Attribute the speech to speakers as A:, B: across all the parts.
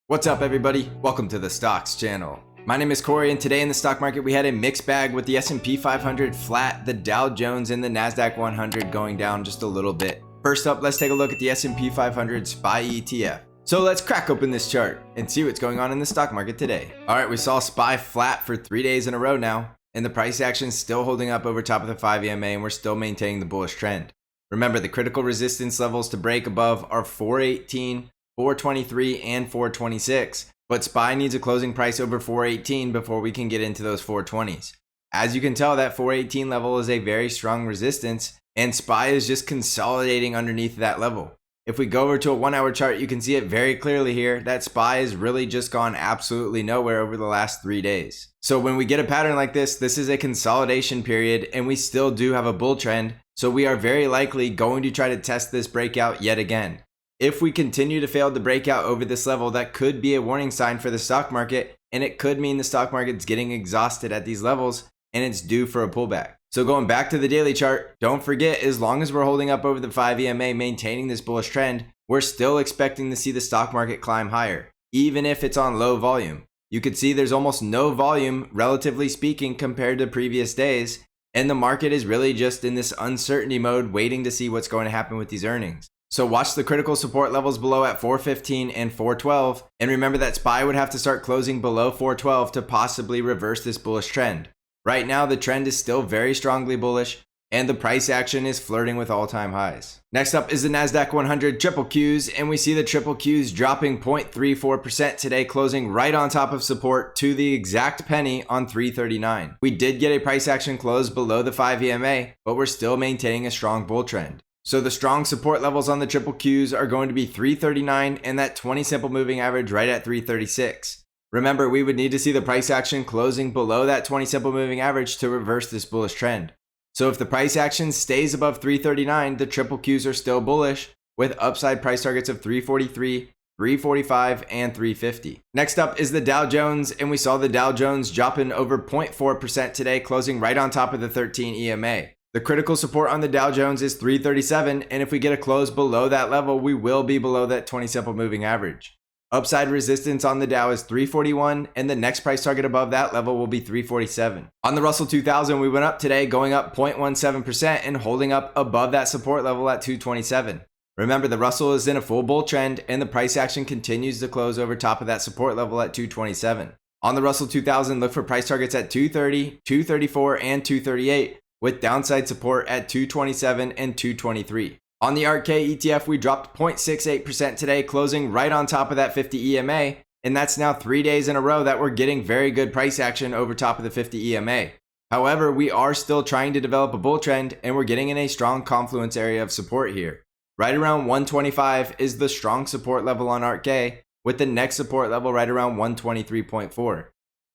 A: What's up, everybody? Welcome to the Stocks channel. My name is Cory, and today in the stock market we had a mixed bag with the S&P 500 flat, the Dow Jones and the Nasdaq 100 going down just a little bit. First up, let's take a look at the S&P 500 SPY ETF. So let's crack open this chart and see what's going on in the stock market today. Alright, we saw SPY flat for 3 days in a row now, and the price action is still holding up over top of the 5 EMA, and we're still maintaining the bullish trend. Remember, the critical resistance levels to break above are 418, 423, and 426, but SPY needs a closing price over 418 before we can get into those 420s. As you can tell, that 418 level is a very strong resistance, and SPY is just consolidating underneath that level. If we go over to a 1 hour chart, you can see it very clearly here that SPY has really just gone absolutely nowhere over the last 3 days. So when we get a pattern like this is a consolidation period, and we still do have a bull trend, so we are very likely going to try to test this breakout yet again. If we continue to fail to break out over this level, that could be a warning sign for the stock market, and it could mean the stock market's getting exhausted at these levels and it's due for a pullback. So going back to the daily chart, don't forget, as long as we're holding up over the 5 EMA, maintaining this bullish trend, we're still expecting to see the stock market climb higher, even if it's on low volume. You could see there's almost no volume, relatively speaking, compared to previous days, and the market is really just in this uncertainty mode, waiting to see what's going to happen with these earnings. So watch the critical support levels below at 415 and 412, and remember that SPY would have to start closing below 412 to possibly reverse this bullish trend. Right now, the trend is still very strongly bullish, and the price action is flirting with all-time highs. Next up is the Nasdaq 100 triple Qs, and we see the triple Qs dropping 0.34% today, closing right on top of support to the exact penny on 339. We did get a price action close below the 5 EMA, but we're still maintaining a strong bull trend. So the strong support levels on the triple Qs are going to be 339 and that 20 simple moving average right at 336. Remember, we would need to see the price action closing below that 20 simple moving average to reverse this bullish trend. So if the price action stays above 339, the triple Qs are still bullish with upside price targets of 343, 345, and 350. Next up is the Dow Jones, and we saw the Dow Jones dropping over 0.4% today, closing right on top of the 13 EMA. The critical support on the Dow Jones is 337, and if we get a close below that level, we will be below that 20 simple moving average. Upside resistance on the Dow is 341, and the next price target above that level will be 347. On the Russell 2000, we went up today, going up 0.17% and holding up above that support level at 227. Remember, the Russell is in a full bull trend, and the price action continues to close over top of that support level at 227. On the Russell 2000, look for price targets at 230, 234, and 238, with downside support at 227 and 223. On the ARKK ETF, we dropped 0.68% today, closing right on top of that 50 EMA, and that's now 3 days in a row that we're getting very good price action over top of the 50 EMA. However, we are still trying to develop a bull trend, and we're getting in a strong confluence area of support here. Right around 125 is the strong support level on ARKK, with the next support level right around 123.4.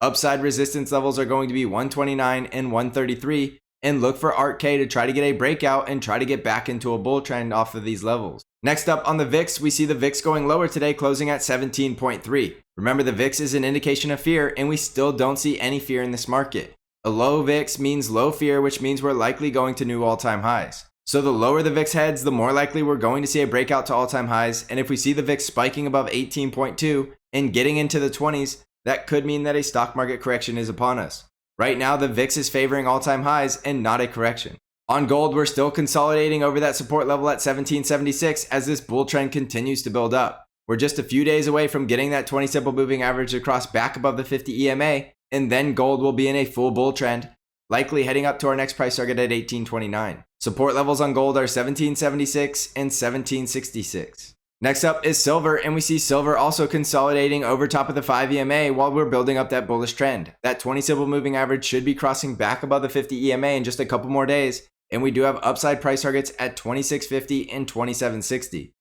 A: Upside resistance levels are going to be 129 and 133, and look for ARKK to try to get a breakout and try to get back into a bull trend off of these levels. Next up on the VIX, we see the VIX going lower today, closing at 17.3. Remember, the VIX is an indication of fear, and we still don't see any fear in this market. A low VIX means low fear, which means we're likely going to new all-time highs. So the lower the VIX heads, the more likely we're going to see a breakout to all-time highs, and if we see the VIX spiking above 18.2 and getting into the 20s, that could mean that a stock market correction is upon us. Right now, the VIX is favoring all-time highs and not a correction. On gold, we're still consolidating over that support level at 1776 as this bull trend continues to build up. We're just a few days away from getting that 20 simple moving average across back above the 50 EMA, and then gold will be in a full bull trend, likely heading up to our next price target at 1829. Support levels on gold are 1776 and 1766. Next up is silver, and we see silver also consolidating over top of the 5 EMA while we're building up that bullish trend. That 20 simple moving average should be crossing back above the 50 EMA in just a couple more days, and we do have upside price targets at 2650 and 2760.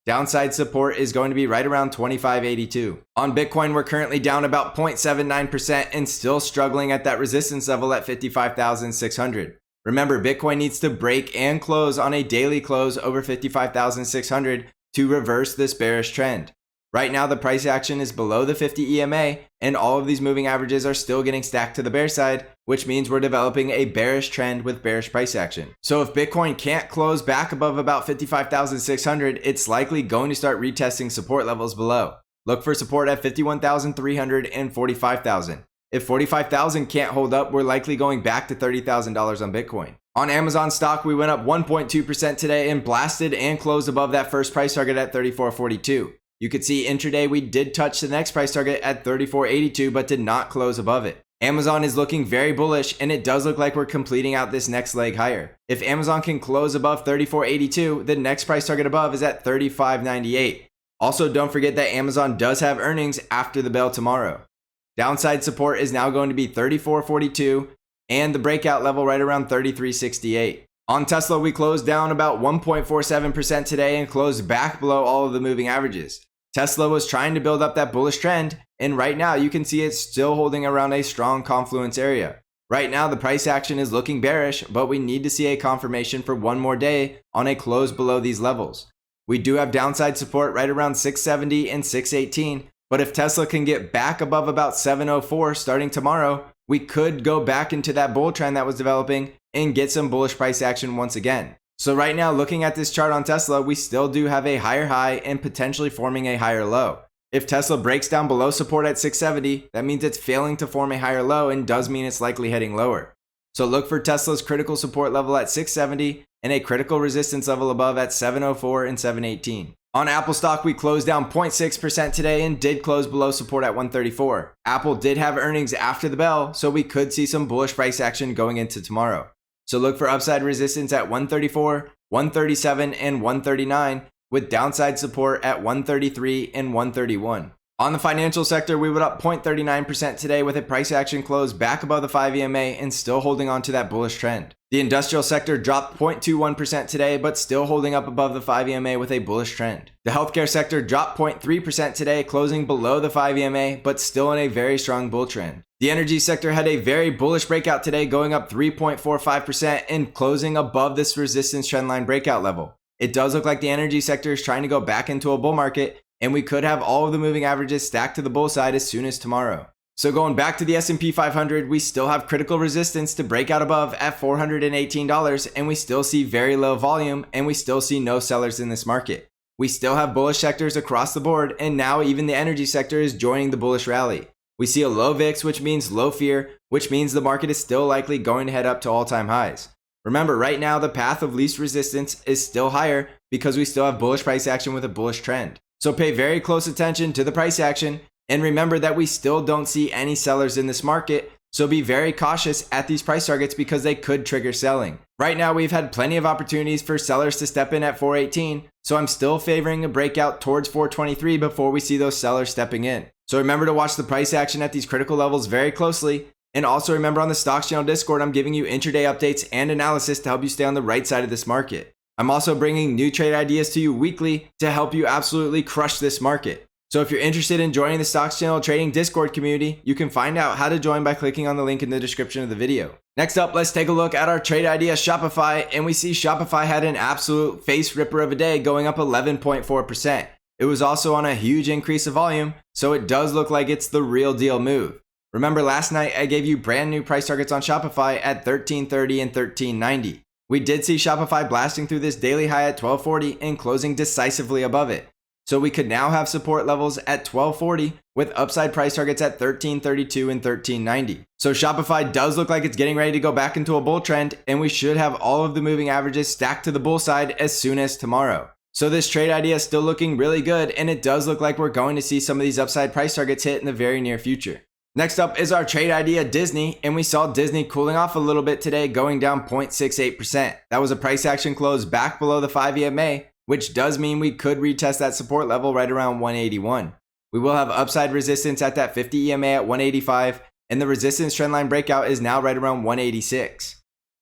A: Downside support is going to be right around 2582. On Bitcoin, we're currently down about 0.79% and still struggling at that resistance level at 55,600. Remember, Bitcoin needs to break and close on a daily close over 55,600 to reverse this bearish trend. Right now, the price action is below the 50 EMA, and all of these moving averages are still getting stacked to the bear side, which means we're developing a bearish trend with bearish price action. So if Bitcoin can't close back above about 55,600, it's likely going to start retesting support levels below. Look for support at 51,300 and 45,000. If 45,000 can't hold up, we're likely going back to $30,000 on Bitcoin. On Amazon stock, we went up 1.2% today and blasted and closed above that first price target at 34.42. You could see intraday we did touch the next price target at 34.82 but did not close above it. Amazon is looking very bullish, and it does look like we're completing out this next leg higher. If Amazon can close above 34.82, the next price target above is at 35.98. Also, don't forget that Amazon does have earnings after the bell tomorrow. Downside support is now going to be 34.42 and the breakout level right around 33.68. On Tesla, we closed down about 1.47% today and closed back below all of the moving averages. Tesla was trying to build up that bullish trend, and right now you can see it's still holding around a strong confluence area. Right now the price action is looking bearish, but we need to see a confirmation for one more day on a close below these levels. We do have downside support right around 670 and 618, but if Tesla can get back above about 704 starting tomorrow, we could go back into that bull trend that was developing and get some bullish price action once again. So right now, looking at this chart on Tesla, we still do have a higher high and potentially forming a higher low. If Tesla breaks down below support at 670, that means it's failing to form a higher low and does mean it's likely heading lower. So look for Tesla's critical support level at 670 and a critical resistance level above at 704 and 718. On Apple stock, we closed down 0.6% today and did close below support at 134. Apple did have earnings after the bell, so we could see some bullish price action going into tomorrow. So look for upside resistance at 134, 137, and 139, with downside support at 133 and 131. On the financial sector, we went up 0.39% today with a price action close back above the 5 EMA and still holding on to that bullish trend. The industrial sector dropped 0.21% today, but still holding up above the 5 EMA with a bullish trend. The healthcare sector dropped 0.3% today, closing below the 5 EMA, but still in a very strong bull trend. The energy sector had a very bullish breakout today, going up 3.45% and closing above this resistance trendline breakout level. It does look like the energy sector is trying to go back into a bull market, and we could have all of the moving averages stacked to the bull side as soon as tomorrow. So going back to the S&P 500, we still have critical resistance to break out above at $418, and we still see very low volume, and we still see no sellers in this market. We still have bullish sectors across the board, and now even the energy sector is joining the bullish rally. We see a low VIX, which means low fear, which means the market is still likely going to head up to all-time highs. Remember, right now the path of least resistance is still higher because we still have bullish price action with a bullish trend. So pay very close attention to the price action, and remember that we still don't see any sellers in this market, so be very cautious at these price targets because they could trigger selling. Right now we've had plenty of opportunities for sellers to step in at 418, so I'm still favoring a breakout towards 423 before we see those sellers stepping in. So remember to watch the price action at these critical levels very closely, and also remember on the Stocks Channel Discord, I'm giving you intraday updates and analysis to help you stay on the right side of this market. I'm also bringing new trade ideas to you weekly to help you absolutely crush this market. So if you're interested in joining the Stocks Channel Trading Discord community, you can find out how to join by clicking on the link in the description of the video. Next up, let's take a look at our trade idea Shopify, and we see Shopify had an absolute face ripper of a day, going up 11.4%. It was also on a huge increase of volume, so it does look like it's the real deal move. Remember last night I gave you brand new price targets on Shopify at $13.30 and $13.90. We did see Shopify blasting through this daily high at $12.40 and closing decisively above it. So we could now have support levels at $12.40 with upside price targets at $13.32 and $13.90. So Shopify does look like it's getting ready to go back into a bull trend, and we should have all of the moving averages stacked to the bull side as soon as tomorrow. So this trade idea is still looking really good, and it does look like we're going to see some of these upside price targets hit in the very near future. Next up is our trade idea Disney, and we saw Disney cooling off a little bit today, going down 0.68%. That was a price action close back below the 5 EMA, which does mean we could retest that support level right around 181. We will have upside resistance at that 50 EMA at 185, and the resistance trendline breakout is now right around 186.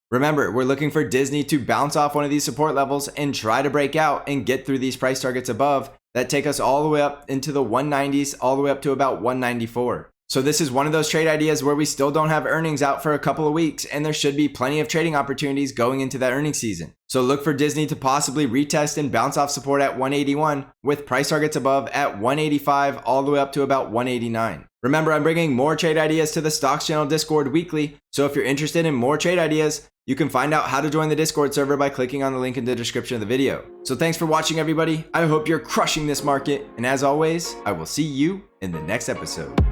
A: Remember, we're looking for Disney to bounce off one of these support levels and try to break out and get through these price targets above that take us all the way up into the 190s, all the way up to about 194. So this is one of those trade ideas where we still don't have earnings out for a couple of weeks, and there should be plenty of trading opportunities going into that earnings season. So look for Disney to possibly retest and bounce off support at 181 with price targets above at 185 all the way up to about 189. Remember, I'm bringing more trade ideas to the Stocks Channel Discord weekly, so if you're interested in more trade ideas, you can find out how to join the Discord server by clicking on the link in the description of the video. So thanks for watching, everybody. I hope you're crushing this market, and as always, I will see you in the next episode.